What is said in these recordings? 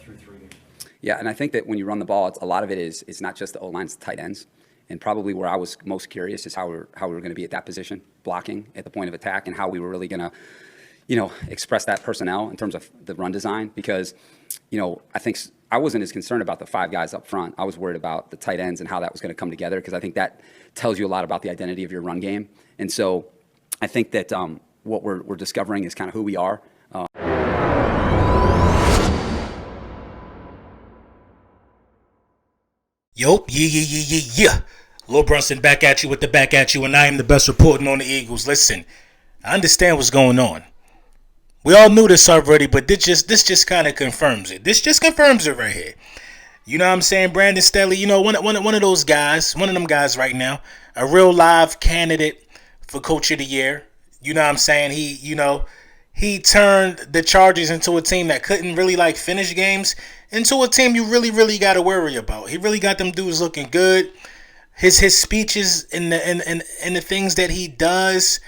through 3 games. Yeah, and I think that when you run the ball, a lot of it is it's not just the O-line, it's the tight ends. And probably where I was most curious is how we were going to be at that position, blocking at the point of attack, and how we were really going to, express that personnel in terms of the run design. Because, I think I wasn't as concerned about the 5 guys up front. I was worried about the tight ends and how that was going to come together, because I think that tells you a lot about the identity of your run game. And so I think that what we're discovering is kind of who we are. Yo, yeah. Lil Brunson back at you with the back at you, and I am the best reporting on the Eagles. Listen, I understand what's going on. We all knew this already, but this just kind of confirms it. This just confirms it right here. You know what I'm saying? Brandon Staley, one of those guys, one of them guys right now, a real live candidate for Coach of the Year. You know what I'm saying? He turned the Chargers into a team that couldn't really finish games into a team you really got to worry about. He really got them dudes looking good. His speeches and the things that he does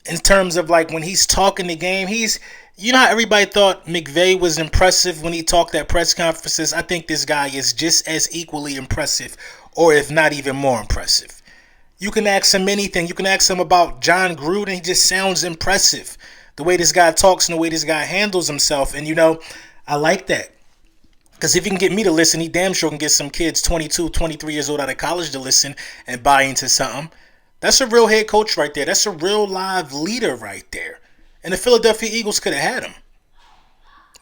in terms of when he's talking the game, how everybody thought McVay was impressive when he talked at press conferences. I think this guy is just as equally impressive, or if not even more impressive. You can ask him anything. You can ask him about John Gruden. He just sounds impressive. The way this guy talks and the way this guy handles himself. And, I like that. Because if he can get me to listen, he damn sure can get some kids 22, 23 years old out of college to listen and buy into something. That's a real head coach right there. That's a real live leader right there. And the Philadelphia Eagles could have had him.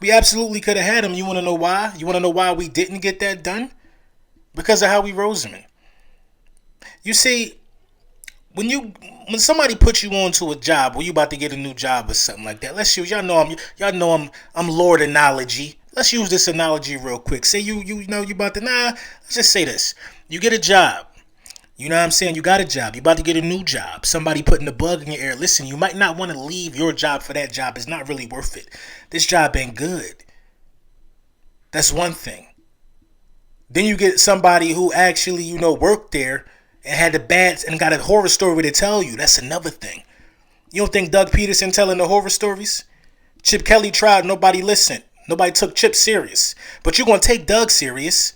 We absolutely could have had him. You want to know why? You want to know why we didn't get that done? Because of Howie Roseman. You see, when somebody puts you onto a job or you about to get a new job or something like that, let's use y'all know I'm Lord Analogy. Let's use this analogy real quick. Say you about to let's just say this. You get a job. You know what I'm saying? You got a job. You about to get a new job. Somebody putting the bug in your ear. Listen, you might not want to leave your job for that job. It's not really worth it. This job ain't good. That's one thing. Then you get somebody who actually, worked there and had the bad and got a horror story to tell you. That's another thing. You don't think Doug Peterson telling the horror stories? Chip Kelly tried. Nobody listened. Nobody took Chip serious. But you're going to take Doug serious.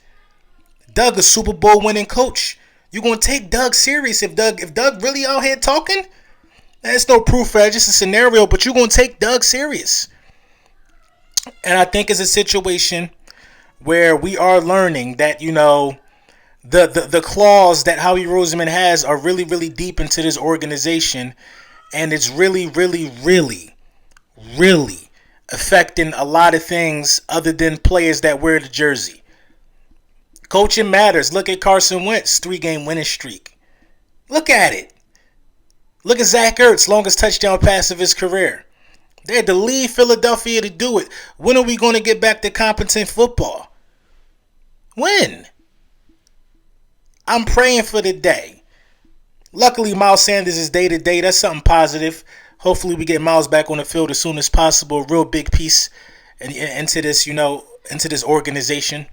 Doug, a Super Bowl winning coach. You're going to take Doug serious. If Doug really out here talking, there's no proof for that. Just a scenario. But you're going to take Doug serious. And I think it's a situation where we are learning that, the claws that Howie Roseman has are really, really deep into this organization. And it's really, really, really, really affecting a lot of things other than players that wear the jersey. Coaching matters. Look at Carson Wentz, 3-game winning streak. Look at it. Look at Zach Ertz, longest touchdown pass of his career. They had to leave Philadelphia to do it. When are we going to get back to competent football? When? I'm praying for the day. Luckily, Miles Sanders is day-to-day. That's something positive. Hopefully, we get Miles back on the field as soon as possible. A real big piece into this, into this organization.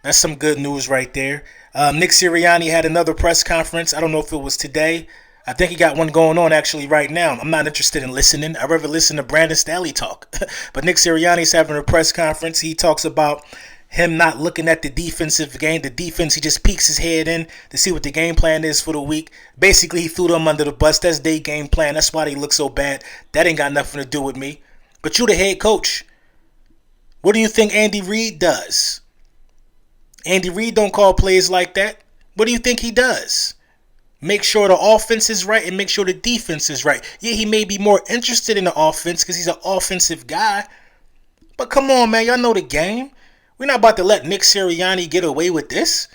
That's some good news right there. Nick Sirianni had another press conference. I don't know if it was today. I think he got one going on actually right now. I'm not interested in listening. I'd rather listen to Brandon Staley talk. But Nick Sirianni's having a press conference. He talks about him not looking at the defensive game. The defense, he just peeks his head in to see what the game plan is for the week. Basically, he threw them under the bus. That's their game plan. That's why they look so bad. That ain't got nothing to do with me. But you the head coach. What do you think Andy Reid does? Andy Reid don't call plays like that. What do you think he does? Make sure the offense is right and make sure the defense is right. Yeah, he may be more interested in the offense because he's an offensive guy. But come on, man. Y'all know the game. We're not about to let Nick Sirianni get away with this.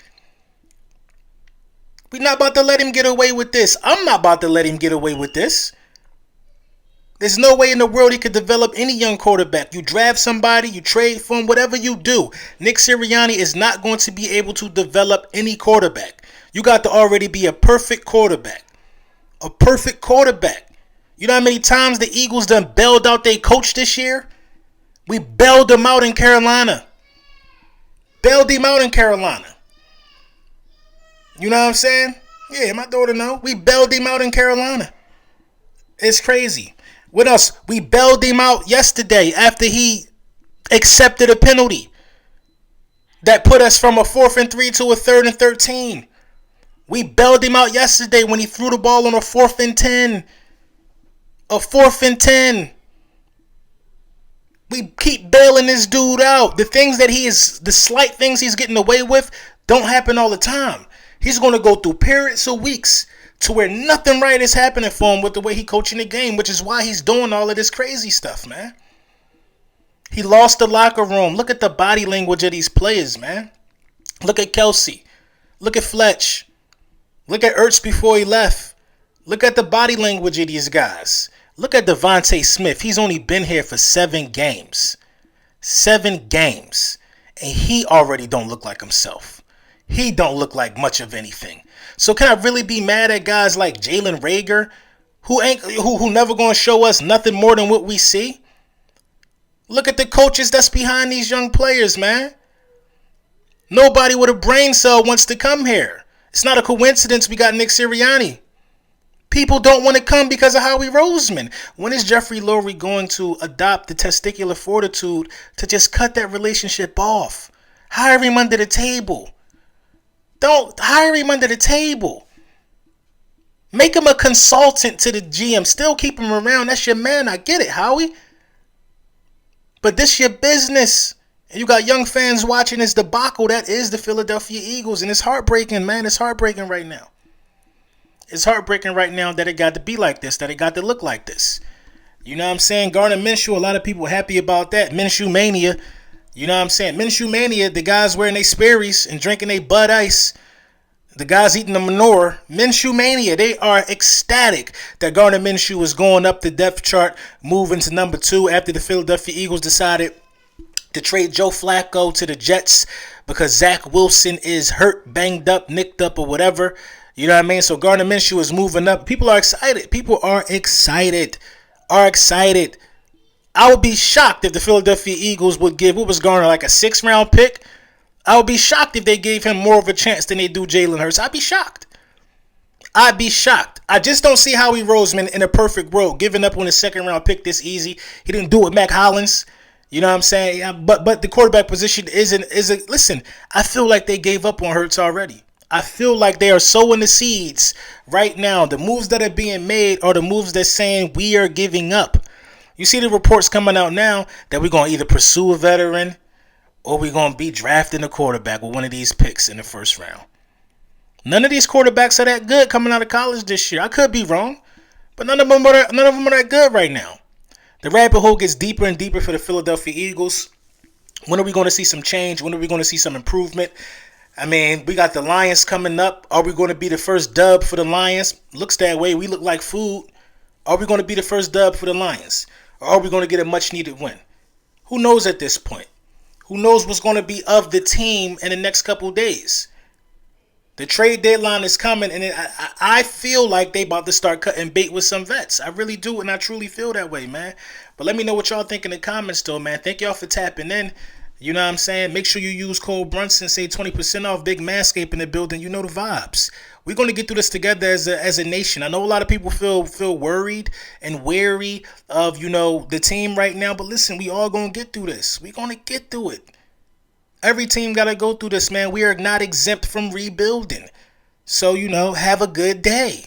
We're not about to let him get away with this. I'm not about to let him get away with this. There's no way in the world he could develop any young quarterback. You draft somebody, you trade for him, whatever you do. Nick Sirianni is not going to be able to develop any quarterback. You got to already be a perfect quarterback. A perfect quarterback. You know how many times the Eagles done bailed out their coach this year? We bailed him out in Carolina. Bailed him out in Carolina. You know what I'm saying? Yeah, my daughter know. We bailed him out in Carolina. It's crazy. What else? We bailed him out yesterday after he accepted a penalty. that put us from a 4th and 3 to a 3rd and 13. We bailed him out yesterday when he threw the ball on a 4th and 10. A 4th and 10. We keep bailing this dude out. The slight things he's getting away with don't happen all the time. He's going to go through periods of weeks to where nothing right is happening for him with the way he coaching the game, which is why he's doing all of this crazy stuff, man. He lost the locker room. Look at the body language of these players, man. Look at Kelsey. Look at Fletch. Look at Ertz before he left. Look at the body language of these guys. Look at Devontae Smith. He's only been here for 7 games. 7 games. And he already don't look like himself. He don't look like much of anything. So can I really be mad at guys like Jalen Reagor, who never going to show us nothing more than what we see? Look at the coaches that's behind these young players, man. Nobody with a brain cell wants to come here. It's not a coincidence we got Nick Sirianni. People don't want to come because of Howie Roseman. When is Jeffrey Lurie going to adopt the testicular fortitude to just cut that relationship off? Hire him under the table. Don't hire him under the table. Make him a consultant to the GM. Still keep him around. That's your man. I get it, Howie. But this your business. And you got young fans watching this debacle that is the Philadelphia Eagles. And it's heartbreaking, man. It's heartbreaking right now. It's heartbreaking right now that it got to be like this, that it got to look like this. You know what I'm saying? Gardner Minshew, a lot of people happy about that. Minshew Mania. You know what I'm saying? Minshew Mania, the guys wearing their Sperry's and drinking their Bud Ice. The guys eating the manure. Minshew Mania, they are ecstatic that Gardner Minshew is going up the depth chart, moving to number 2 after the Philadelphia Eagles decided to trade Joe Flacco to the Jets because Zach Wilson is hurt, banged up, nicked up, or whatever. You know what I mean? So Gardner Minshew is moving up. People are excited. People are excited. I would be shocked if the Philadelphia Eagles would give, what was Gardner, like a 6th round pick? I would be shocked if they gave him more of a chance than they do Jalen Hurts. I'd be shocked. I just don't see Howie Roseman in a perfect world giving up on his 2nd round pick this easy. He didn't do it with Mac Hollins. You know what I'm saying? Yeah, but the quarterback position isn't. Listen, I feel like they gave up on Hurts already. I feel like they are sowing the seeds right now. The moves that are being made are the moves that's saying we are giving up. You see the reports coming out now that we're going to either pursue a veteran or we're going to be drafting a quarterback with one of these picks in the 1st round. None of these quarterbacks are that good coming out of college this year. I could be wrong, but none of them are that good right now. The rabbit hole gets deeper and deeper for the Philadelphia Eagles. When are we going to see some change? When are we going to see some improvement? I mean, we got the Lions coming up. Are we going to be the first dub for the Lions? Looks that way. We look like food. Are we going to be the first dub for the Lions? Or are we going to get a much-needed win? Who knows at this point? Who knows what's going to be of the team in the next couple of days? The trade deadline is coming, and I feel like they about to start cutting bait with some vets. I really do, and I truly feel that way, man. But let me know what y'all think in the comments, though, man. Thank y'all for tapping in. You know what I'm saying? Make sure you use code Brunson. Say 20% off. Big Manscaped in the building. You know the vibes. We're going to get through this together as a nation. I know a lot of people feel worried and wary of, the team right now. But listen, we all going to get through this. We're going to get through it. Every team got to go through this, man. We are not exempt from rebuilding. So, have a good day.